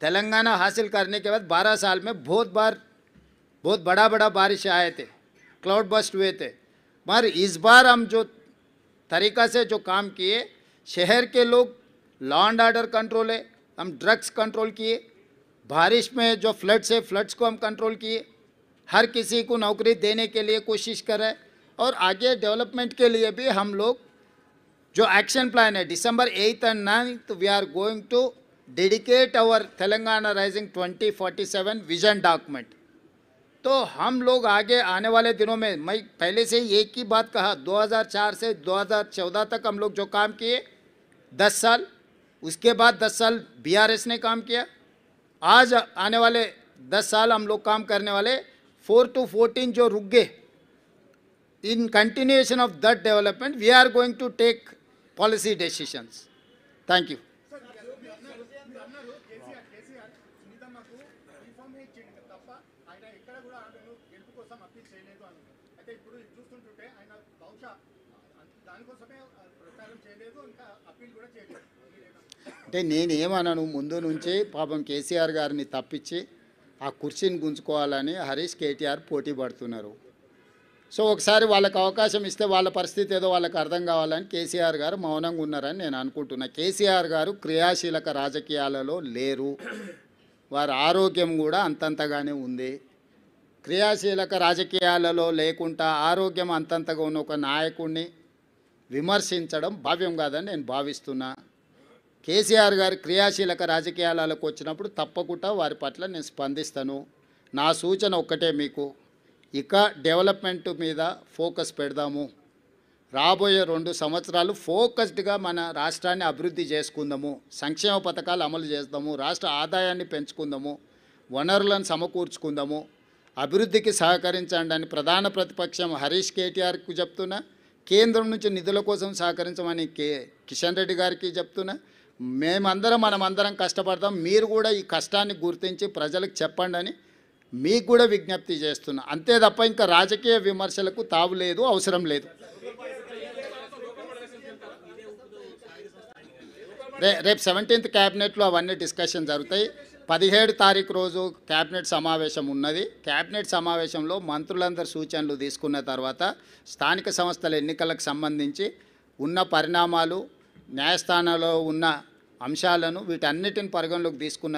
तेलंगाना हासिल करने के बाद 12 साल में बहुत बड़ा बड़ा बारिश आए थे, क्लाउड बस्ट हुए थे। मगर इस बार हम जो तरीक़ा से जो काम किए, शहर के लोग लॉ एंड ऑर्डर कंट्रोल है, हम ड्रग्स कंट्रोल किए, बारिश में जो फ्लड्स है फ्लड्स को हम कंट्रोल किए, हर किसी को नौकरी देने के लिए कोशिश कर रहे हैं। और आगे डेवलपमेंट के लिए भी हम लोग जो एक्शन प्लान है December 8th and 9th we are going to dedicate our Telangana rising 2047 vision document. तो हम लोग आगे आने वाले दिनों में, मैं पहले से ही एक ही बात कहा, 2004 से 2014 तक हम लोग जो काम किए 10 साल, उसके बाद 10 साल BRS ने काम किया, आज आने वाले 10 साल हम लोग काम करने वाले 4 to 14 जो रुक गए, in continuation of that development we are going to take policy decisions. Thank you. అంటే నేనేమన్నాను, ముందు నుంచి పాపం కేసీఆర్ గారిని తప్పించి ఆ కుర్చీని గుంజుకోవాలని హరీష్ కేటీఆర్ పోటీ పడుతున్నారు. సో ఒకసారి వాళ్ళకి అవకాశం ఇస్తే వాళ్ళ పరిస్థితి ఏదో వాళ్ళకి అర్థం కావాలని కేసీఆర్ గారు మౌనంగా ఉన్నారని నేను అనుకుంటున్నా. కేసీఆర్ గారు క్రియాశీలక రాజకీయాలలో లేరు, వారి ఆరోగ్యం కూడా అంతంతగానే ఉంది. క్రియాశీలక రాజకీయాలలో లేకుండా ఆరోగ్యం అంతంతగా ఉన్న ఒక నాయకుడిని విమర్శించడం భావ్యం కాదని నేను భావిస్తున్నా. కేసీఆర్ గారు క్రియాశీలక రాజకీయాలకు వచ్చినప్పుడు తప్పకుండా వారి పట్ల నేను స్పందిస్తాను. నా సూచన ఒక్కటే మీకు, ఇక డెవలప్మెంట్ మీద ఫోకస్ పెడదాము. రాబోయే 2 సంవత్సరాలు ఫోకస్డ్గా మన రాష్ట్రాన్ని అభివృద్ధి చేసుకుందాము, సంక్షేమ పథకాలు అమలు చేద్దాము, రాష్ట్ర ఆదాయాన్ని పెంచుకుందాము, వనరులను సమకూర్చుకుందాము, అభివృద్ధికి సహకరించండి అని ప్రధాన ప్రతిపక్షం హరీష్ కేటీఆర్కి చెప్తున్నా, కేంద్రం నుంచి నిధుల కోసం సహకరించమని కిషన్ రెడ్డి గారికి చెప్తున్నా. మనమందరం కష్టపడతాం, మీరు కూడా ఈ కష్టాన్ని గుర్తించి ప్రజలకు చెప్పండి అని మీకు కూడా విజ్ఞప్తి చేస్తున్నా. అంతే తప్ప ఇంకా రాజకీయ విమర్శలకు తావు లేదు, అవసరం లేదు. రేపు 17th క్యాబినెట్లో అవన్నీ డిస్కషన్ జరుగుతాయి. 17 తారీఖు రోజు క్యాబినెట్ సమావేశం ఉన్నది. క్యాబినెట్ సమావేశంలో మంత్రులందరూ సూచనలు తీసుకున్న తర్వాత స్థానిక సంస్థల ఎన్నికలకు సంబంధించి ఉన్న పరిణామాలు, న్యాయస్థానాల్లో ఉన్న అంశాలను వీటన్నిటిని పరిగణలోకి తీసుకున్న